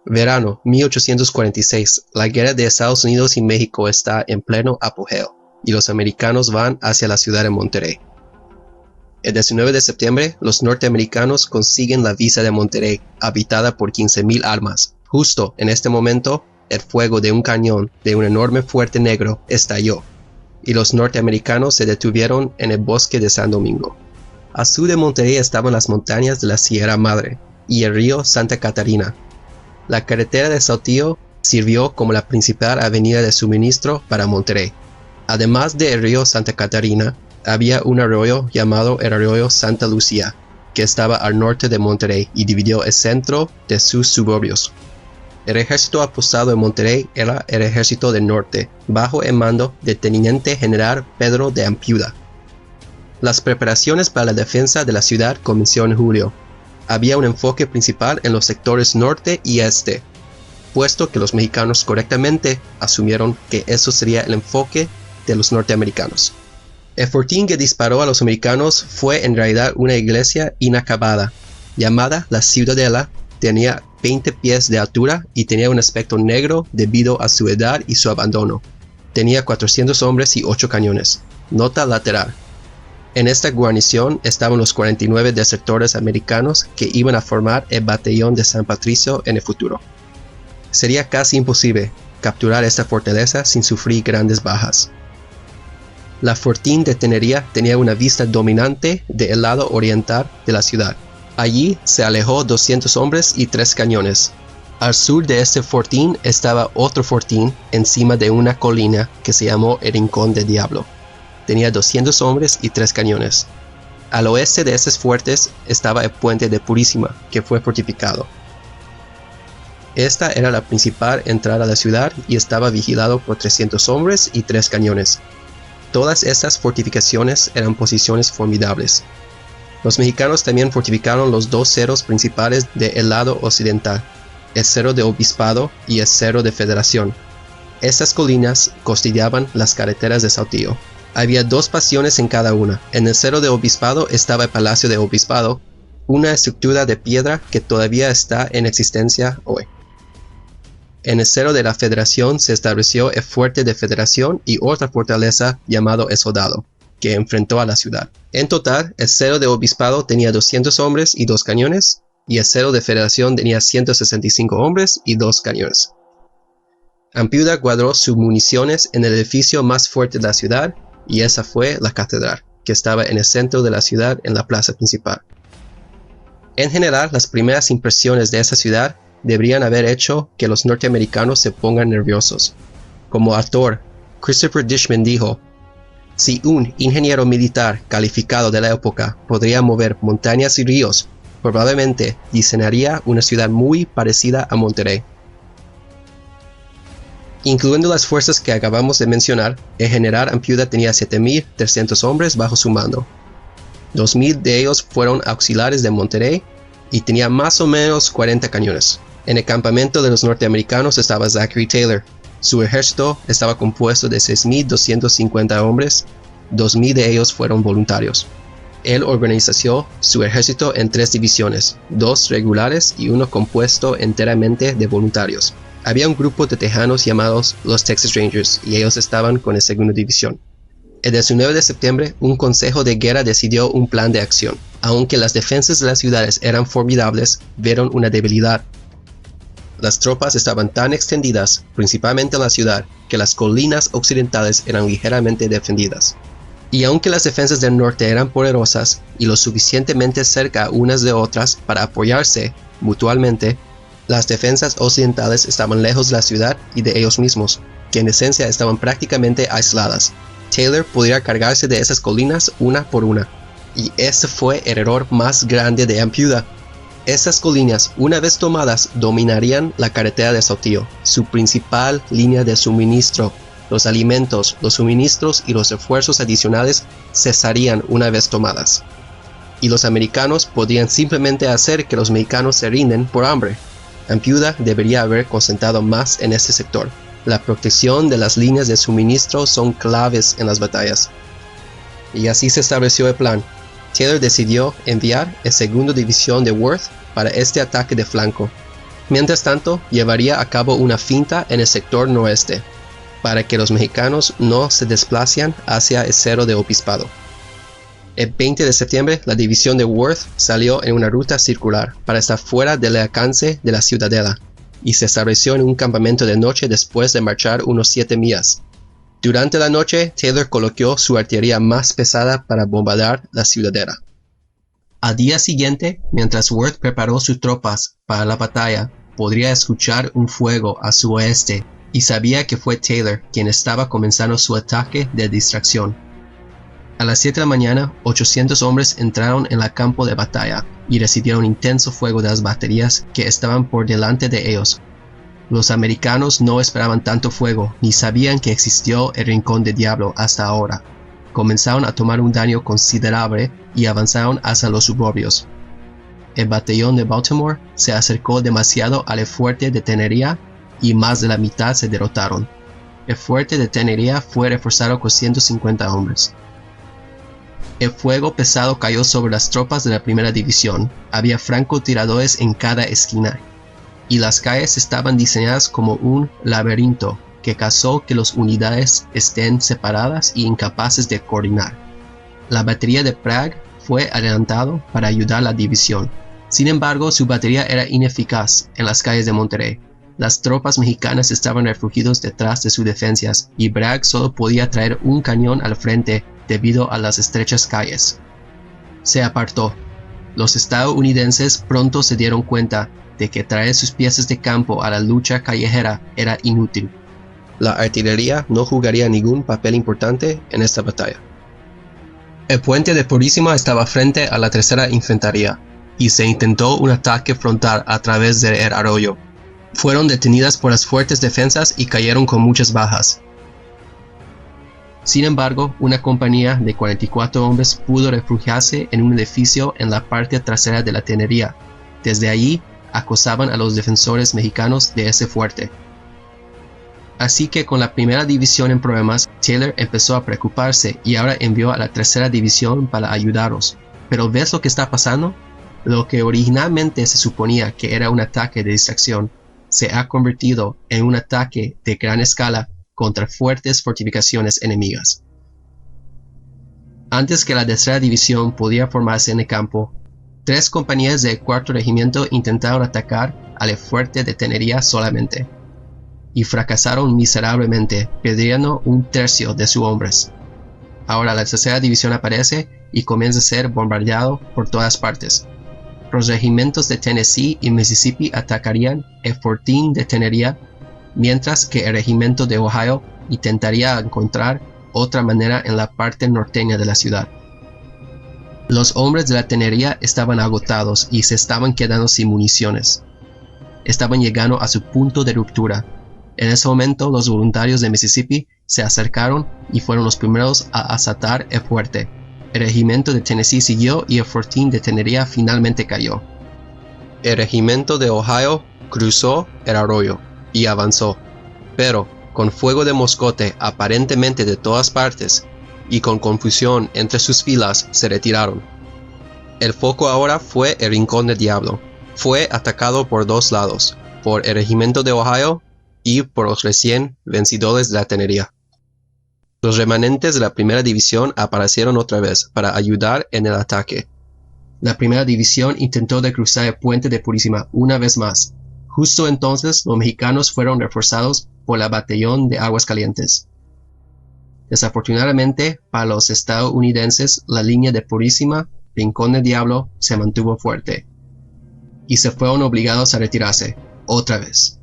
Verano 1846. La guerra de Estados Unidos y México está en pleno apogeo, y los americanos van hacia la ciudad de Monterrey. El 19 de septiembre, los norteamericanos consiguen la visa de Monterrey, habitada por 15,000 armas. Justo en este momento, el fuego de un cañón de un enorme fuerte negro estalló, y los norteamericanos se detuvieron en el bosque de San Domingo. Al sur de Monterrey estaban las montañas de la Sierra Madre y el río Santa Catarina. La carretera de Saltillo sirvió como la principal avenida de suministro para Monterrey. Además del río Santa Catarina, había un arroyo llamado el arroyo Santa Lucía, que estaba al norte de Monterrey y dividió el centro de sus suburbios. El ejército apostado en Monterrey era el ejército del norte, bajo el mando del teniente general Pedro de Ampudia. Las preparaciones para la defensa de la ciudad comenzaron en julio. Había un enfoque principal en los sectores norte y este, puesto que los mexicanos correctamente asumieron que eso sería el enfoque de los norteamericanos. El fortín que disparó a los americanos fue en realidad una iglesia inacabada, llamada la Ciudadela. Tenía 20 pies de altura y tenía un aspecto negro debido a su edad y su abandono. Tenía 400 hombres y 8 cañones. Nota lateral. En esta guarnición estaban los 49 desertores americanos que iban a formar el batallón de San Patricio en el futuro. Sería casi imposible capturar esta fortaleza sin sufrir grandes bajas. La fortín de Tenería tenía una vista dominante del lado oriental de la ciudad. Allí se alejó 200 hombres y 3 cañones. Al sur de este fortín estaba otro fortín encima de una colina que se llamó el Rincón del Diablo. Tenía 200 hombres y 3 cañones. Al oeste de estos fuertes estaba el puente de Purísima, que fue fortificado. Esta era la principal entrada a la ciudad y estaba vigilado por 300 hombres y 3 cañones. Todas estas fortificaciones eran posiciones formidables. Los mexicanos también fortificaron los 2 cerros principales del lado occidental, el Cerro de Obispado y el Cerro de Federación. Estas colinas costeaban las carreteras de Saltillo. Había 2 pasiones en cada una. En el Cerro de Obispado estaba el Palacio de Obispado, una estructura de piedra que todavía está en existencia hoy. En el Cerro de la Federación se estableció el Fuerte de Federación y otra fortaleza llamado El Soldado, que enfrentó a la ciudad. En total, el Cerro de Obispado tenía 200 hombres y 2 cañones, y el Cerro de Federación tenía 165 hombres y 2 cañones. Ampudia guardó sus municiones en el edificio más fuerte de la ciudad, y esa fue la catedral, que estaba en el centro de la ciudad en la plaza principal. En general, las primeras impresiones de esa ciudad deberían haber hecho que los norteamericanos se pongan nerviosos. Como autor, Christopher Dishman dijo: si un ingeniero militar calificado de la época podría mover montañas y ríos, probablemente diseñaría una ciudad muy parecida a Monterrey. Incluyendo las fuerzas que acabamos de mencionar, el general Ampudia tenía 7,300 hombres bajo su mando. 2,000 de ellos fueron auxiliares de Monterrey y tenía más o menos 40 cañones. En el campamento de los norteamericanos estaba Zachary Taylor. Su ejército estaba compuesto de 6,250 hombres, 2,000 de ellos fueron voluntarios. Él organizó su ejército en 3 divisiones, 2 regulares y 1 compuesto enteramente de voluntarios. Había un grupo de tejanos llamados los Texas Rangers y ellos estaban con la segunda división. El 19 de septiembre, un consejo de guerra decidió un plan de acción. Aunque las defensas de las ciudades eran formidables, vieron una debilidad. Las tropas estaban tan extendidas, principalmente en la ciudad, que las colinas occidentales eran ligeramente defendidas. Y aunque las defensas del norte eran poderosas y lo suficientemente cerca unas de otras para apoyarse mutuamente, las defensas occidentales estaban lejos de la ciudad y de ellos mismos, que en esencia estaban prácticamente aisladas. Taylor podría cargarse de esas colinas una por una, y ese fue el error más grande de Ampudia. Esas colinas, una vez tomadas, dominarían la carretera de Saltillo, su principal línea de suministro. Los alimentos, los suministros y los refuerzos adicionales cesarían una vez tomadas. Y los americanos podrían simplemente hacer que los mexicanos se rinden por hambre. Ampudia debería haber concentrado más en este sector. La protección de las líneas de suministro son claves en las batallas. Y así se estableció el plan. Taylor decidió enviar el 2ª división de Worth para este ataque de flanco. Mientras tanto, llevaría a cabo una finta en el sector noreste, para que los mexicanos no se desplacen hacia el Cerro de Obispado. El 20 de septiembre, la división de Worth salió en una ruta circular para estar fuera del alcance de la ciudadela, y se estableció en un campamento de noche después de marchar unos 7 millas. Durante la noche, Taylor colocó su artillería más pesada para bombardear la ciudadela. Al día siguiente, mientras Worth preparó sus tropas para la batalla, podría escuchar un fuego a su oeste y sabía que fue Taylor quien estaba comenzando su ataque de distracción. A las 7 de la mañana, 800 hombres entraron en el campo de batalla y recibieron intenso fuego de las baterías que estaban por delante de ellos. Los americanos no esperaban tanto fuego ni sabían que existió el Rincón del Diablo hasta ahora. Comenzaron a tomar un daño considerable y avanzaron hacia los suburbios. El batallón de Baltimore se acercó demasiado al fuerte de Tenería y más de la mitad se derrotaron. El fuerte de Tenería fue reforzado con 150 hombres. El fuego pesado cayó sobre las tropas de la primera división. Había francotiradores en cada esquina, y las calles estaban diseñadas como un laberinto que causó que las unidades estén separadas y incapaces de coordinar. La batería de Prague fue adelantado para ayudar a la división. Sin embargo, su batería era ineficaz en las calles de Monterrey. Las tropas mexicanas estaban refugiadas detrás de sus defensas y Bragg solo podía traer un cañón al frente debido a las estrechas calles. Se apartó. Los estadounidenses pronto se dieron cuenta de que traer sus piezas de campo a la lucha callejera era inútil. La artillería no jugaría ningún papel importante en esta batalla. El puente de Purísima estaba frente a la tercera infantería y se intentó un ataque frontal a través del arroyo. Fueron detenidas por las fuertes defensas y cayeron con muchas bajas. Sin embargo, una compañía de 44 hombres pudo refugiarse en un edificio en la parte trasera de la tenería. Desde allí, acosaban a los defensores mexicanos de ese fuerte. Así que con la primera división en problemas, Taylor empezó a preocuparse y ahora envió a la tercera división para ayudarlos. Pero ¿ves lo que está pasando? Lo que originalmente se suponía que era un ataque de distracción, se ha convertido en un ataque de gran escala contra fuertes fortificaciones enemigas. Antes que la tercera división pudiera formarse en el campo, 3 compañías del cuarto regimiento intentaron atacar al fuerte de Tenería solamente, y fracasaron miserablemente, perdiendo un tercio de sus hombres. Ahora la tercera división aparece y comienza a ser bombardeado por todas partes. Los regimientos de Tennessee y Mississippi atacarían el fortín de Tenería, mientras que el regimiento de Ohio intentaría encontrar otra manera en la parte norteña de la ciudad. Los hombres de la Tenería estaban agotados y se estaban quedando sin municiones. Estaban llegando a su punto de ruptura. En ese momento, los voluntarios de Mississippi se acercaron y fueron los primeros a asaltar el fuerte. El regimiento de Tennessee siguió y el fortín de Tenería finalmente cayó. El regimiento de Ohio cruzó el arroyo y avanzó, pero con fuego de moscote aparentemente de todas partes y con confusión entre sus filas se retiraron. El foco ahora fue el Rincón del Diablo. Fue atacado por 2 lados, por el regimiento de Ohio y por los recién vencedores de la Tenería. Los remanentes de la primera división aparecieron otra vez para ayudar en el ataque. La primera división intentó de cruzar el puente de Purísima una vez más. Justo entonces, los mexicanos fueron reforzados por la batallón de Aguascalientes. Desafortunadamente, para los estadounidenses, la línea de Purísima, Rincón del Diablo, se mantuvo fuerte, y se fueron obligados a retirarse, otra vez.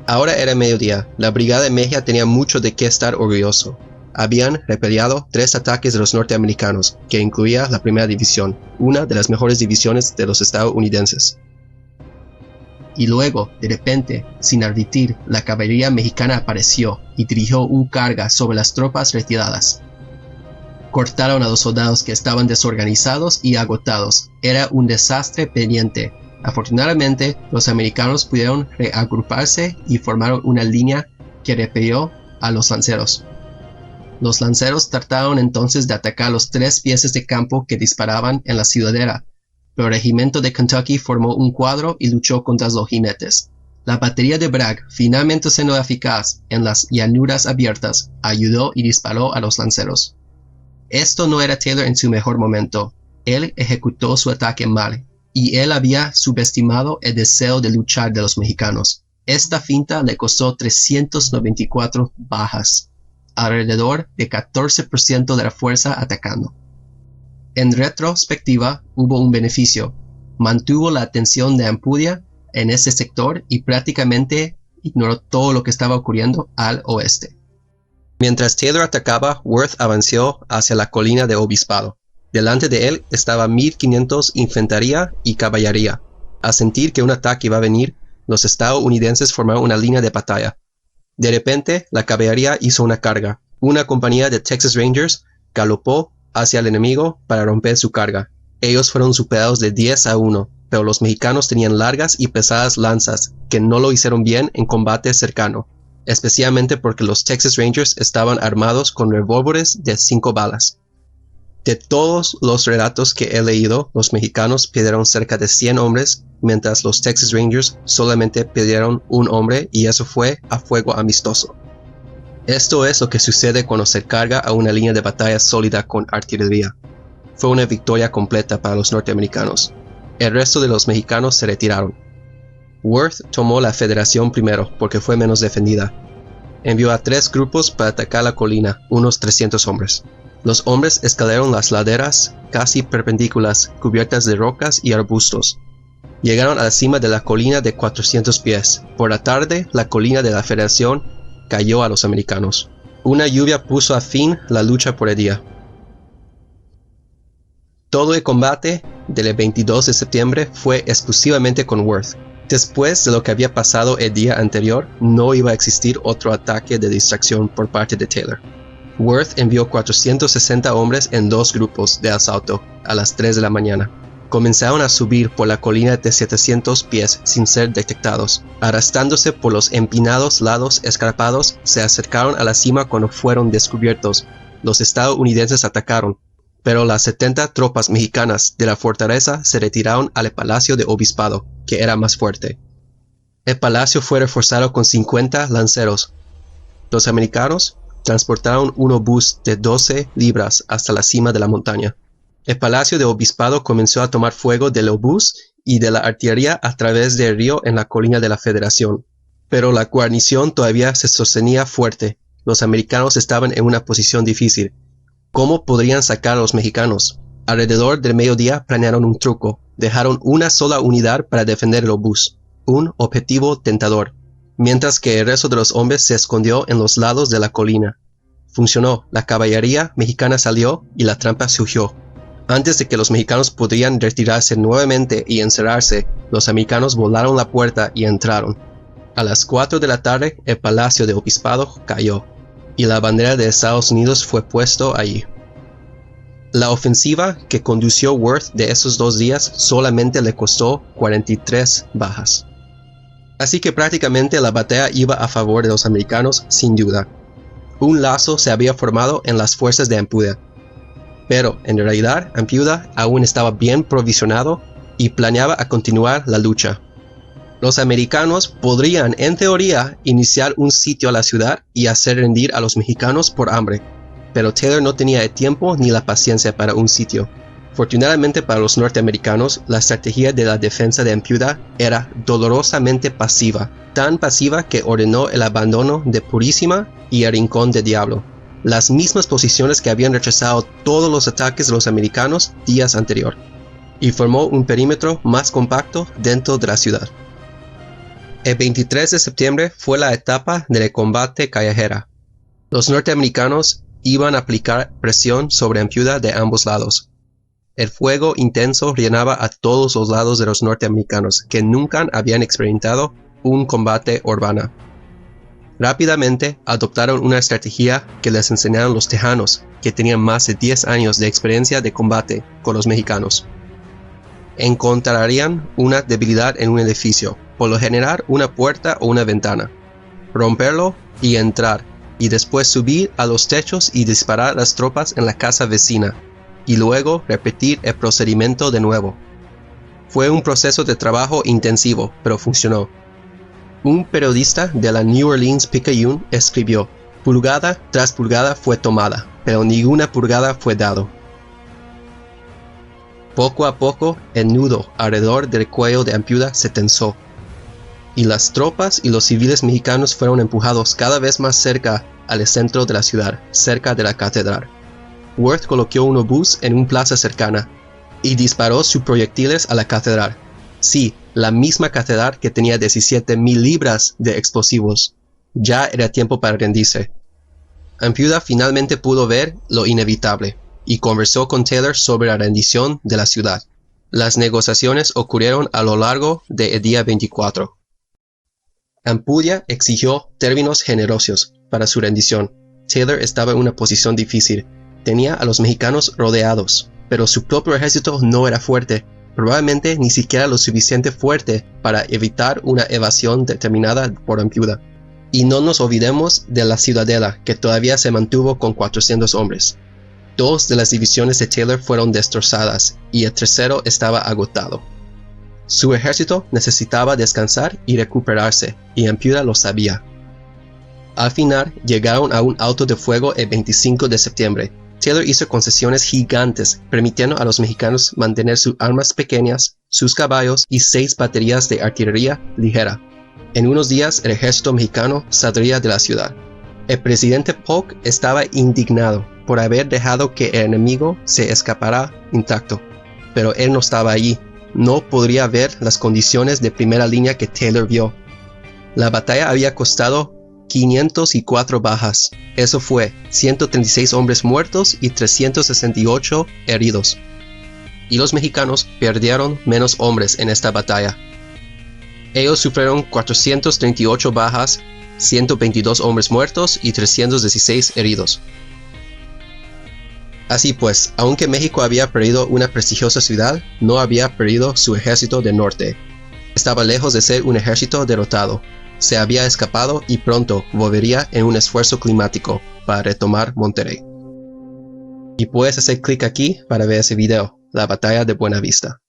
Ahora era mediodía. La brigada de Mejía tenía mucho de qué estar orgulloso. Habían repelido 3 ataques de los norteamericanos, que incluía la primera división, una de las mejores divisiones de los estadounidenses. Y luego, de repente, sin advertir, la caballería mexicana apareció y dirigió una carga sobre las tropas retiradas. Cortaron a los soldados que estaban desorganizados y agotados. Era un desastre pendiente. Afortunadamente, los americanos pudieron reagruparse y formaron una línea que repelió a los lanceros. Los lanceros trataron entonces de atacar los 3 piezas de campo que disparaban en la ciudadela, pero el regimiento de Kentucky formó un cuadro y luchó contra los jinetes. La batería de Bragg, finalmente siendo eficaz en las llanuras abiertas, ayudó y disparó a los lanceros. Esto no era Taylor en su mejor momento. Él ejecutó su ataque mal, y él había subestimado el deseo de luchar de los mexicanos. Esta finta le costó 394 bajas, alrededor de 14% de la fuerza atacando. En retrospectiva, hubo un beneficio. Mantuvo la atención de Ampudia en ese sector y prácticamente ignoró todo lo que estaba ocurriendo al oeste. Mientras Taylor atacaba, Worth avanzó hacia la colina de Obispado. Delante de él estaba 1500 infantería y caballería. Al sentir que un ataque iba a venir, los estadounidenses formaron una línea de batalla. De repente, la caballería hizo una carga. Una compañía de Texas Rangers galopó hacia el enemigo para romper su carga. Ellos fueron superados de 10-1, pero los mexicanos tenían largas y pesadas lanzas que no lo hicieron bien en combate cercano, especialmente porque los Texas Rangers estaban armados con revólveres de 5 balas. De todos los relatos que he leído, los mexicanos perdieron cerca de 100 hombres, mientras los Texas Rangers solamente perdieron un hombre, y eso fue a fuego amistoso. Esto es lo que sucede cuando se carga a una línea de batalla sólida con artillería. Fue una victoria completa para los norteamericanos. El resto de los mexicanos se retiraron. Worth tomó la Federación primero porque fue menos defendida. Envió a 3 grupos para atacar la colina, unos 300 hombres. Los hombres escalaron las laderas casi perpendiculares, cubiertas de rocas y arbustos. Llegaron a la cima de la colina de 400 pies. Por la tarde, la colina de la Federación cayó a los americanos. Una lluvia puso a fin la lucha por el día. Todo el combate del 22 de septiembre fue exclusivamente con Worth. Después de lo que había pasado el día anterior, no iba a existir otro ataque de distracción por parte de Taylor. Worth envió 460 hombres en 2 grupos de asalto a las 3 de la mañana. Comenzaron a subir por la colina de 700 pies sin ser detectados. Arrastrándose por los empinados lados escarpados, se acercaron a la cima cuando fueron descubiertos. Los estadounidenses atacaron, pero las 70 tropas mexicanas de la fortaleza se retiraron al Palacio de Obispado, que era más fuerte. El palacio fue reforzado con 50 lanceros. Los americanos transportaron un obús de 12 libras hasta la cima de la montaña. El Palacio de Obispado comenzó a tomar fuego del obús y de la artillería a través del río en la colina de la Federación. Pero la guarnición todavía se sostenía fuerte. Los americanos estaban en una posición difícil. ¿Cómo podrían sacar a los mexicanos? Alrededor del mediodía planearon un truco. Dejaron una sola unidad para defender el obús, un objetivo tentador, mientras que el resto de los hombres se escondió en los lados de la colina. Funcionó, la caballería mexicana salió y la trampa surgió. Antes de que los mexicanos pudieran retirarse nuevamente y encerrarse, los americanos volaron la puerta y entraron. A las 4 de la tarde, el Palacio de Obispado cayó, y la bandera de Estados Unidos fue puesto allí. La ofensiva que condució Worth de esos 2 días solamente le costó 43 bajas. Así que prácticamente la batalla iba a favor de los americanos sin duda. Un lazo se había formado en las fuerzas de Ampudia. Pero en realidad Ampudia aún estaba bien provisionado y planeaba a continuar la lucha. Los americanos podrían, en teoría, iniciar un sitio a la ciudad y hacer rendir a los mexicanos por hambre, pero Taylor no tenía el tiempo ni la paciencia para un sitio. Fortunadamente para los norteamericanos, la estrategia de la defensa de Ampudia era dolorosamente pasiva, tan pasiva que ordenó el abandono de Purísima y el Rincón del Diablo, las mismas posiciones que habían rechazado todos los ataques de los americanos días anterior, y formó un perímetro más compacto dentro de la ciudad. El 23 de septiembre fue la etapa del combate callejera. Los norteamericanos iban a aplicar presión sobre Ampudia de ambos lados. El fuego intenso llenaba a todos los lados de los norteamericanos que nunca habían experimentado un combate urbano. Rápidamente adoptaron una estrategia que les enseñaron los tejanos, que tenían más de 10 años de experiencia de combate con los mexicanos. Encontrarían una debilidad en un edificio, por lo general una puerta o una ventana, romperlo y entrar, y después subir a los techos y disparar a las tropas en la casa vecina, y luego repetir el procedimiento de nuevo. Fue un proceso de trabajo intensivo, pero funcionó. Un periodista de la New Orleans Picayune escribió: "Pulgada tras pulgada fue tomada, pero ninguna pulgada fue dado". Poco a poco, el nudo alrededor del cuello de Ampudia se tensó, y las tropas y los civiles mexicanos fueron empujados cada vez más cerca al centro de la ciudad, cerca de la catedral. Worth colocó un obús en una plaza cercana y disparó sus proyectiles a la catedral. Sí, la misma catedral que tenía 17,000 libras de explosivos. Ya era tiempo para rendirse. Ampudia finalmente pudo ver lo inevitable y conversó con Taylor sobre la rendición de la ciudad. Las negociaciones ocurrieron a lo largo del día 24. Ampudia exigió términos generosos para su rendición. Taylor estaba en una posición difícil. Tenía a los mexicanos rodeados, pero su propio ejército no era fuerte, probablemente ni siquiera lo suficiente fuerte para evitar una evasión determinada por Ampudia. Y no nos olvidemos de la ciudadela, que todavía se mantuvo con 400 hombres. 2 de las divisiones de Taylor fueron destrozadas y el tercero estaba agotado. Su ejército necesitaba descansar y recuperarse, y Ampudia lo sabía. Al final, llegaron a un alto de fuego el 25 de septiembre. Taylor hizo concesiones gigantes, permitiendo a los mexicanos mantener sus armas pequeñas, sus caballos y 6 baterías de artillería ligera. En unos días, el ejército mexicano saldría de la ciudad. El presidente Polk estaba indignado por haber dejado que el enemigo se escapara intacto, pero él no estaba allí. No podría ver las condiciones de primera línea que Taylor vio. La batalla había costado 504 bajas. Eso fue 136 hombres muertos y 368 heridos. Y los mexicanos perdieron menos hombres en esta batalla. Ellos sufrieron 438 bajas, 122 hombres muertos y 316 heridos. Así pues, aunque México había perdido una prestigiosa ciudad, no había perdido su ejército del norte. Estaba lejos de ser un ejército derrotado. Se había escapado y pronto volvería en un esfuerzo climático para retomar Monterrey. Y puedes hacer clic aquí para ver ese video, la batalla de Buena Vista.